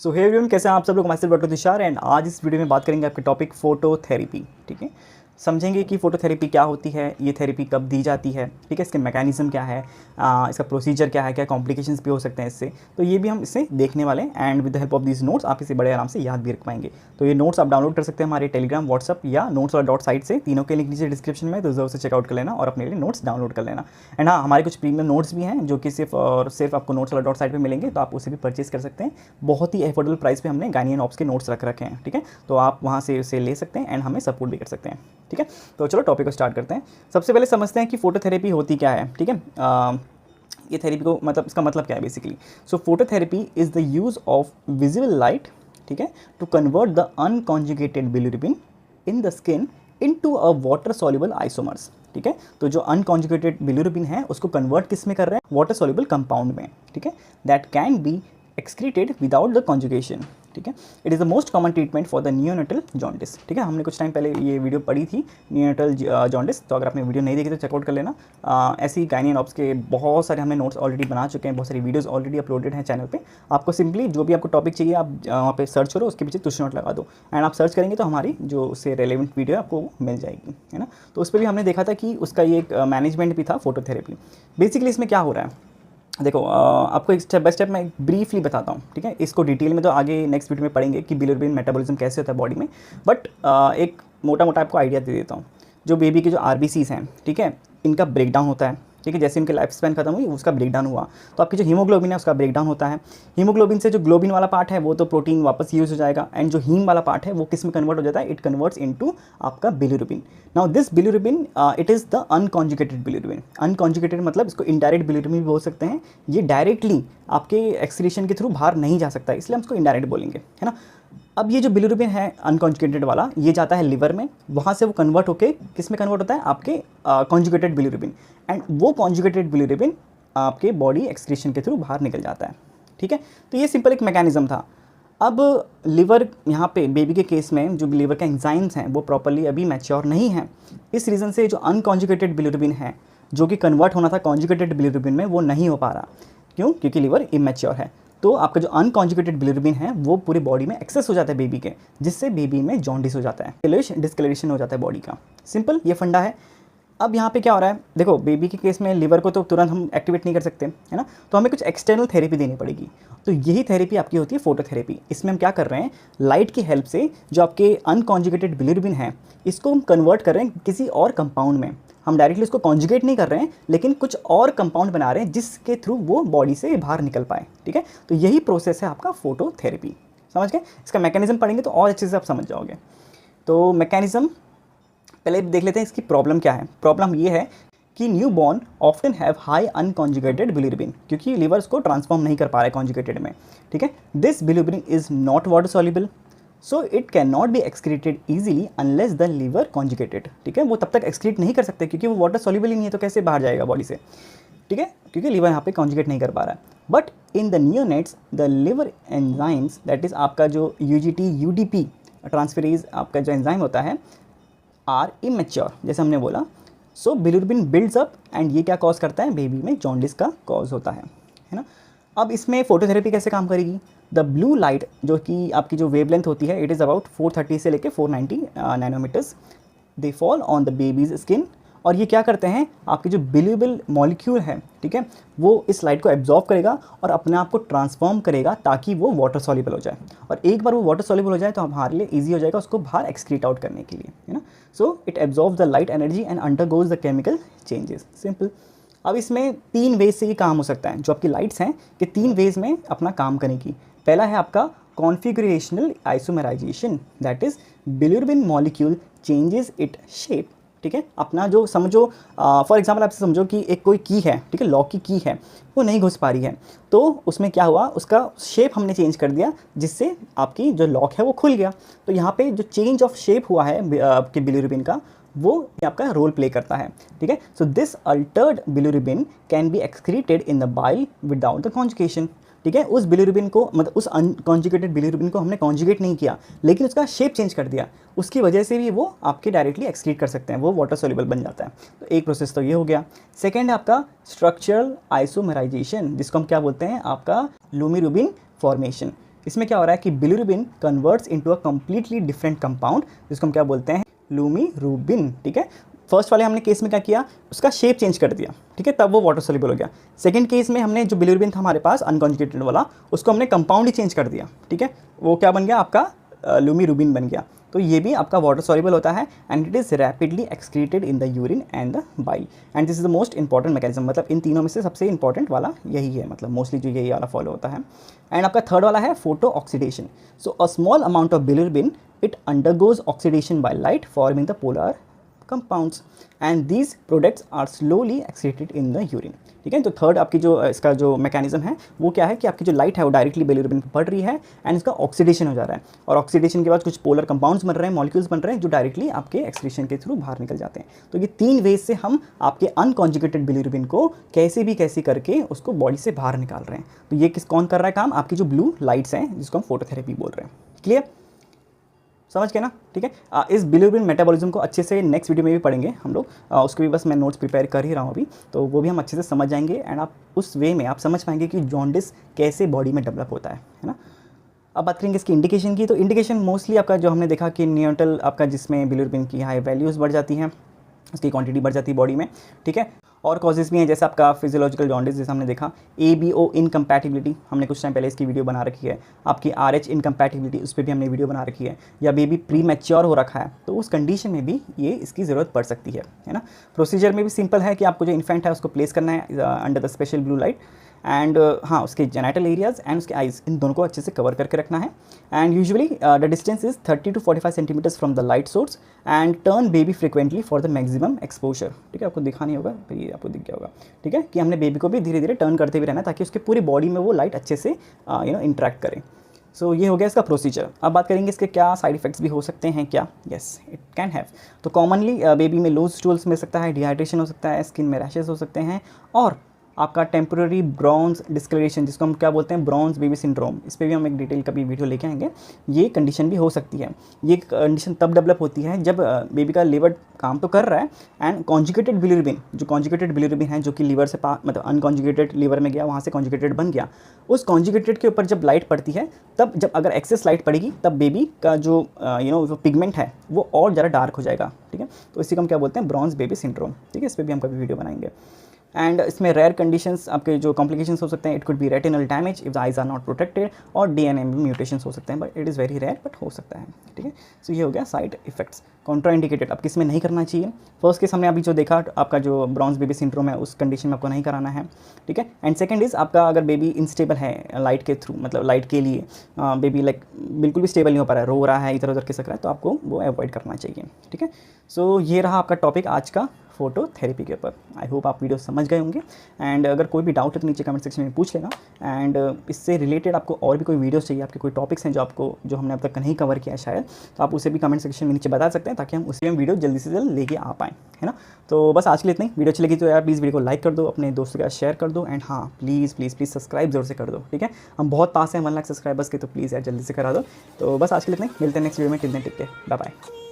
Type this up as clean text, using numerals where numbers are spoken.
सो hey everyone, कैसे हैं आप सब लोग। मैं डॉक्टर तुषार एंड आज इस वीडियो में बात करेंगे आपके टॉपिक फोटोथेरेपी। ठीक है, समझेंगे कि फोटोथेरेपी क्या होती है, ये थेरेपी कब दी जाती है, ठीक है, इसके मैकेनिज्म क्या है, इसका प्रोसीजर क्या है, क्या कॉम्प्लिकेशंस भी हो सकते हैं इससे। तो ये भी हम इससे देखने वाले हैं and with the help of these notes आप इसे बड़े आराम से याद भी रख पाएंगे। तो ये नोट्स आप डाउनलोड कर सकते हैं हमारे टेलीग्राम, व्हाट्सअप या नोट्स वाला डॉट साइट से। तीनों के लिंक नीचे डिस्क्रिप्शन में, तो जरूर से चेकआउट कर लेना और अपने लिए नोट्स डाउनलोड कर लेना। एंड हाँ, हमारे कुछ प्रीमियम नोट्स भी हैं जो कि सिर्फ और सिर्फ आपको नोट्स वाला डॉट साइट पर मिलेंगे, तो आप उसे भी परचेज कर सकते हैं। बहुत ही अफोर्डेबल प्राइस पे हमने गायनी एंड ऑप्स के नोट्स रख रखे हैं, ठीक है, तो आप वहाँ से उसे ले सकते हैं एंड हमें सपोर्ट भी कर सकते हैं। ठीक है, तो चलो टॉपिक को स्टार्ट करते हैं। सबसे पहले समझते हैं कि फोटोथेरेपी होती क्या है। ठीक है, ये थेरेपी को मतलब इसका मतलब क्या है basically. So phototherapy is the use of visible light, ठीक है, to convert the unconjugated bilirubin in the skin into a water soluble isomers. ठीक है, तो जो अनकॉन्जुगेटेड बिलिरुबिन है उसको कन्वर्ट किस में कर रहे हैं, वाटर सॉल्युबल कंपाउंड में। ठीक है, that can be excreted without the conjugation. ठीक है, it is the most common treatment for the neonatal jaundice. ठीक है, हमने कुछ टाइम पहले ये वीडियो पढ़ी थी नियोनेटल जॉन्डिस, तो अगर आपने वीडियो नहीं देखी तो चेकआउट कर लेना। ऐसे ही गायनी एंड ऑप्स के बहुत सारे हमने नोट्स ऑलरेडी बना चुके हैं, बहुत सारी वीडियोस ऑलरेडी अपलोडेड हैं चैनल पे। आपको सिंपली जो भी आपको टॉपिक चाहिए आप वहाँ पे सर्च करो, उसके पीछे तुझ नोट लगा दो एंड आप सर्च करेंगे तो हमारी जो उससे रेलेवेंट वीडियो आपको मिल जाएगी, है ना। तो उस पर भी हमने देखा था कि उसका ये एक मैनेजमेंट भी था फोटोथेरेपी। बेसिकली इसमें क्या हो रहा है, देखो आपको एक स्टेप बाय स्टेप मैं ब्रीफली बताता हूँ। ठीक है, इसको डिटेल में तो आगे नेक्स्ट वीडियो में पढ़ेंगे कि बिलिरुबिन मेटाबॉलिज्म कैसे होता है बॉडी में, बट एक मोटा मोटा आपको आइडिया दे देता हूँ। जो बेबी के जो आरबीसीज हैं, ठीक है, इनका ब्रेकडाउन होता है। ठीक है, जैसे उनके लाइफ स्पैन खत्म हुई उसका ब्रेकडाउन हुआ, तो आपकी जो हीमोग्लोबिन है उसका ब्रेकडाउन होता है। हीमोग्लोबिन से जो ग्लोबिन वाला पार्ट है वो तो प्रोटीन वापस यूज़ हो जाएगा एंड जो हीम वाला पार्ट है वो किस में कन्वर्ट हो जाता है, इट कन्वर्ट्स इनटू आपका bilirubin. Now this bilirubin it is the unconjugated bilirubin. Unconjugated मतलब इसको इनडायरेक्ट बिलिरुबिन भी बोल सकते हैं। ये डायरेक्टली आपके एक्सक्रीशन के थ्रू बाहर नहीं जा सकता, इसलिए हम इसको इनडायरेक्ट बोलेंगे, है ना। अब ये जो बिलिरुबिन है अनकॉन्जुगेटेड वाला, ये जाता है लिवर में, वहाँ से वो कन्वर्ट होके किस में कन्वर्ट होता है, आपके कॉन्जुगेटेड बिलिरुबिन, एंड वो कॉन्जुगेटेड बिलिरुबिन आपके बॉडी एक्सक्रीशन के थ्रू बाहर निकल जाता है। ठीक है, तो ये सिंपल एक मैकेनिज्म था। अब लिवर यहाँ पे बेबी के केस में जो लिवर के एंजाइम्स हैं वो प्रॉपर्ली अभी मैच्योर नहीं है। इस रीज़न से जो अनकॉन्जुगेटेड बिलिरुबिन है जो कि कन्वर्ट होना था कॉन्जुगेटेड बिलिरुबिन में, वो नहीं हो पा रहा। क्यों? क्योंकि लिवर इमेच्योर है। तो आपका जो अनकॉन्जुगेटेड बिलिरुबिन है वो पूरी बॉडी में एक्सेस हो जाता है बेबी के, जिससे बेबी में जॉन्डिस हो जाता है, डिस्कलरेशन हो जाता है बॉडी का। सिंपल ये फंडा है। अब यहाँ पे क्या हो रहा है, देखो बेबी के केस में लिवर को तो तुरंत हम एक्टिवेट नहीं कर सकते, है ना, तो हमें कुछ एक्सटर्नल थेरेपी देनी पड़ेगी। तो यही थेरेपी आपकी होती है फोटोथेरेपी। इसमें हम क्या कर रहे हैं, लाइट की हेल्प से जो आपके अनकॉन्जुगेटेड बिलिरुबिन है इसको हम कन्वर्ट कर रहे हैं किसी और कंपाउंड में। हम डायरेक्टली उसको कॉन्जुगेट नहीं कर रहे हैं, लेकिन कुछ और कंपाउंड बना रहे हैं जिसके थ्रू वो बॉडी से बाहर निकल पाए। ठीक है, तो यही प्रोसेस है आपका फोटोथेरेपी। समझ गए? इसका मैकेनिज्म पढ़ेंगे तो और अच्छे से आप समझ जाओगे। तो मैकेनिज्म पहले देख लेते हैं, इसकी प्रॉब्लम क्या है। प्रॉब्लम ये है कि new born often have high unconjugated bilirubin, क्योंकि लिवर उसको ट्रांसफॉर्म नहीं कर पा रहा है कॉन्जुगेटेड में। ठीक है, this bilirubin is not water soluble, so it can not be excreted easily unless the liver conjugated. ठीक है, वो तब तक एक्सक्रीट नहीं कर सकते क्योंकि वो वाटर सॉल्युबल ही नहीं है, तो कैसे बाहर जाएगा बॉडी से। ठीक है, क्योंकि लिवर यहाँ पे कॉन्जुगेट नहीं कर पा रहा है। But in the neonates the liver enzymes, that is आपका जो यूजीटी यूडीपी ट्रांसफेरेज आपका जो एंजाइम होता है, आर इमेच्योर, जैसे हमने बोला। सो बिलिरुबिन बिल्ड्स अप एंड ये क्या कॉज करता है, बेबी में जॉन्डिस का कॉज होता है ना। अब इसमें फोटोथेरेपी कैसे काम करेगी, द ब्लू लाइट जो कि आपकी जो वेवलेंथ होती है, इट इज़ अबाउट 430 से लेके 490 nanometres, they fall on the baby's skin. और ये क्या करते हैं, आपकी जो बिलिरुबिन मॉलिक्यूल है, ठीक है, वो इस लाइट को एब्जॉर्ब करेगा और अपने आप को ट्रांसफॉर्म करेगा ताकि वो वाटर सॉल्युबल हो जाए। और एक बार वो वाटर सॉल्युबल हो जाए तो हमारे लिए ईजी हो जाएगा उसको बाहर एक्सक्रीट आउट करने के लिए, है ना। So it absorbs the light energy and undergoes the chemical changes. Simple. अब इसमें 3 वेज से ये काम हो सकता है। जो आपकी लाइट्स हैं कि 3 वेज में अपना काम करेगी। पहला है आपका configurational isomerisation, that is bilirubin molecule changes it shape. ठीक है, अपना जो समझो, फॉर एग्जांपल आपसे समझो कि एक कोई की है, ठीक है, लॉक की की है, वो नहीं घुस पा रही है, तो उसमें क्या हुआ, उसका शेप हमने चेंज कर दिया जिससे आपकी जो लॉक है वो खुल गया। तो यहाँ पे जो चेंज ऑफ शेप हुआ है आपके बिलिरुबिन का, वो आपका रोल प्ले करता है। ठीक है, so this Altered bilirubin can be excreted in the bile without the conjugation. ठीक है, उस बिलिरुबिन को मतलब उस अनकॉन्जुगेटेड बिलिरुबिन को हमने कॉन्जुगेट नहीं किया, लेकिन उसका शेप चेंज कर दिया, उसकी वजह से भी वो आपके डायरेक्टली एक्सक्रीट कर सकते हैं, वो वाटर सॉल्युबल बन जाता है। तो एक प्रोसेस तो ये हो गया। सेकेंड है आपका स्ट्रक्चरल आइसोमराइजेशन, जिसको हम क्या बोलते हैं, आपका लुमिरुबिन फॉर्मेशन। इसमें क्या हो रहा है कि bilirubin converts into a completely different compound जिसको हम क्या बोलते हैं, लूमीरुबिन। ठीक है, फर्स्ट वाले हमने केस में क्या किया, उसका शेप चेंज कर दिया, ठीक है, तब वो वाटर सोल्यूबल हो गया। सेकंड केस में हमने जो बिलिरुबिन था हमारे पास अनकॉन्जुगेटेड वाला, उसको हमने कंपाउंड ही चेंज कर दिया, ठीक है, वो क्या बन गया आपका लूमीरुबिन बन गया। तो ये भी आपका वाटर सॉल्युबल होता है and it is rapidly excreted in the urine and the bile and this is the most important mechanism. मतलब इन तीनों में से सबसे इंपॉर्टेंट वाला यही है, मतलब मोस्टली जो यही वाला फॉलो होता है। एंड आपका थर्ड वाला है photo oxidation. So a small amount of bilirubin it undergoes oxidation by light forming the polar compounds and these products are slowly excreted in the urine। ठीक है, तो थर्ड आपकी जो इसका जो मैकेनिज्म है वो क्या है कि आपकी जो लाइट है वो डायरेक्टली बिलिरुबिन पर पड़ रही है एंड इसका ऑक्सीडेशन हो जा रहा है और ऑक्सीडेशन के बाद कुछ पोलर कंपाउंड्स बन रहे हैं, मॉलिक्यूल्स बन रहे हैं जो डायरेक्टली आपके एक्सक्रीशन के थ्रू बाहर निकल जाते हैं। तो ये तीन वेज से हम आपके अनकॉन्जुगेटेड बिलिरुबिन को कैसे करके उसको बॉडी से बाहर निकाल रहे हैं। तो ये कौन कर रहा है काम, आपकी जो ब्लू लाइट्स हैं जिसको हम फोटोथेरेपी बोल रहे हैं। क्लियर, समझ के ना? ठीक है, इस बिलिरुबिन मेटाबॉलिज्म को अच्छे से नेक्स्ट वीडियो में भी पढ़ेंगे हम लोग, उसके भी बस मैं नोट्स प्रिपेयर कर ही रहा हूँ अभी, तो वो भी हम अच्छे से समझ जाएंगे एंड आप उस वे में आप समझ पाएंगे कि जॉन्डिस कैसे बॉडी में डेवलप होता है ना। अब बात करेंगे इसकी इंडिकेशन की। तो इंडिकेशन मोस्टली आपका जो हमने देखा कि न्यूट्रल आपका जिसमें बिलिरुबिन की हाई वैल्यूज़ बढ़ जाती हैं, उसकी क्वांटिटी बढ़ जाती है बॉडी में। ठीक है, और कॉजेज़ भी हैं जैसे आपका फिजियोलॉजिकल जॉन्डिस जैसे हमने देखा, ABO इनकम्पैटिबिलिटी, हमने कुछ टाइम पहले इसकी वीडियो बना रखी है, आपकी RH इनकम्पैटिबिलिटी उस पर भी हमने वीडियो बना रखी है, या बेबी प्री मैच्योर हो रखा है तो उस कंडीशन में भी ये इसकी ज़रूरत पड़ सकती है ना। प्रोसीजर में भी सिंपल है कि आपको जो इन्फेंट है उसको प्लेस करना है under the special blue light and हाँ उसके जेनाइटल एरियाज़ एंड उसके आइज़, इन दोनों को अच्छे से कवर करके रखना है। And usually the distance is 30 to 45 centimetres from the light source and turn baby frequently for the maximum exposure. ठीक है, आपको दिखा नहीं होगा, फिर ये आपको दिख गया होगा। ठीक है, कि हमने बेबी को भी धीरे धीरे टर्न करते हुए रहना है ताकि उसके पूरी बॉडी में वो लाइट अच्छे से इंटरेक्ट करे। सो ये हो गया इसका प्रोसीजर। अब बात करेंगे इसके क्या साइड इफ़ेक्ट्स भी हो सकते हैं क्या। Yes, it can have. तो कॉमनली बेबी में लूज स्टूल्स मिल सकता है, डिहाइड्रेशन हो सकता है, स्किन में रैशेस हो सकते हैं और आपका टेम्प्रेरी ब्राउन्स डिस्कलरेशन जिसको हम क्या बोलते हैं ब्राउन्स बेबी सिंड्रोम, इस पर भी हम एक डिटेल कभी वीडियो लेके आएंगे। ये कंडीशन भी हो सकती है। ये कंडीशन तब डेवलप होती है जब बेबी का लिवर काम तो कर रहा है एंड कॉन्जुगेटेड बिलिरुबिन, जो कॉन्जुगेटेड बिलिरुबिन है जो कि लिवर से मतलब अनकॉन्जुगेटेड लिवर में गया, वहाँ से कॉन्जुगेटेड बन गया, उस कॉन्जुगेटेड के ऊपर जब लाइट पड़ती है तब जब अगर एक्सेस लाइट पड़ेगी तब बेबी का जो जो पिगमेंट है वो और ज़्यादा डार्क हो जाएगा। ठीक है, तो इसी को हम क्या बोलते हैं ब्राउन्स बेबी सिंड्रोम। ठीक है, इस पर भी हम कभी वीडियो बनाएंगे। एंड इसमें रेयर कंडीशंस आपके जो कॉम्प्लिकेशंस हो सकते हैं, it could be retinal damage if the eyes are not protected और DNA में म्यूटेशंस हो सकते हैं, but it is very rare but हो सकता है। ठीक है, सो ये हो गया साइड इफेक्ट्स। कॉन्ट्राइंडिकेटेड अब किस में नहीं करना चाहिए। फर्स्ट केस हमने अभी जो देखा आपका जो ब्राउन्स बेबी सिंड्रोम है उस कंडीशन में आपको नहीं कराना है। ठीक है, एंड सेकंड इज़ आपका अगर बेबी इनस्टेबल है लाइट के थ्रू, मतलब लाइट के लिए बेबी लाइक बिल्कुल भी स्टेबल नहीं हो पा रहा है, रो रहा है, इधर उधर खिसक रहा है, तो आपको वो अवॉइड करना चाहिए। ठीक है, सो ये रहा आपका टॉपिक आज का फोटो थेरेपी के ऊपर। आई होप आप वीडियो समझ गए होंगे एंड अगर कोई भी डाउट है तो नीचे कमेंट सेक्शन में पूछ लेना एंड इससे रिलेटेड आपको और भी कोई वीडियोस चाहिए, आपके कोई टॉपिक्स हैं जो हमने अब तक नहीं कवर किया है शायद, तो आप उसे भी कमेंट सेक्शन में नीचे बता सकते हैं ताकि हम उसी में वीडियो जल्दी से जल्द लेके आ पाएँ, है ना। तो बस आज के लिए इतना ही। वीडियो अच्छी लगी तो यार प्लीज़ वीडियो को लाइक कर दो, अपने दोस्तों के साथ शेयर कर दो एंड हाँ प्लीज़ सब्सक्राइब जरूर से कर दो। ठीक है, हम बहुत पास हैं 1 लाख सब्सक्राइबर्स के, तो प्लीज़ यार जल्दी से करा दो। तो बस आज के लिए इतना ही, मिलते हैं नेक्स्ट वीडियो में। कितने टिक के, बाय बाय।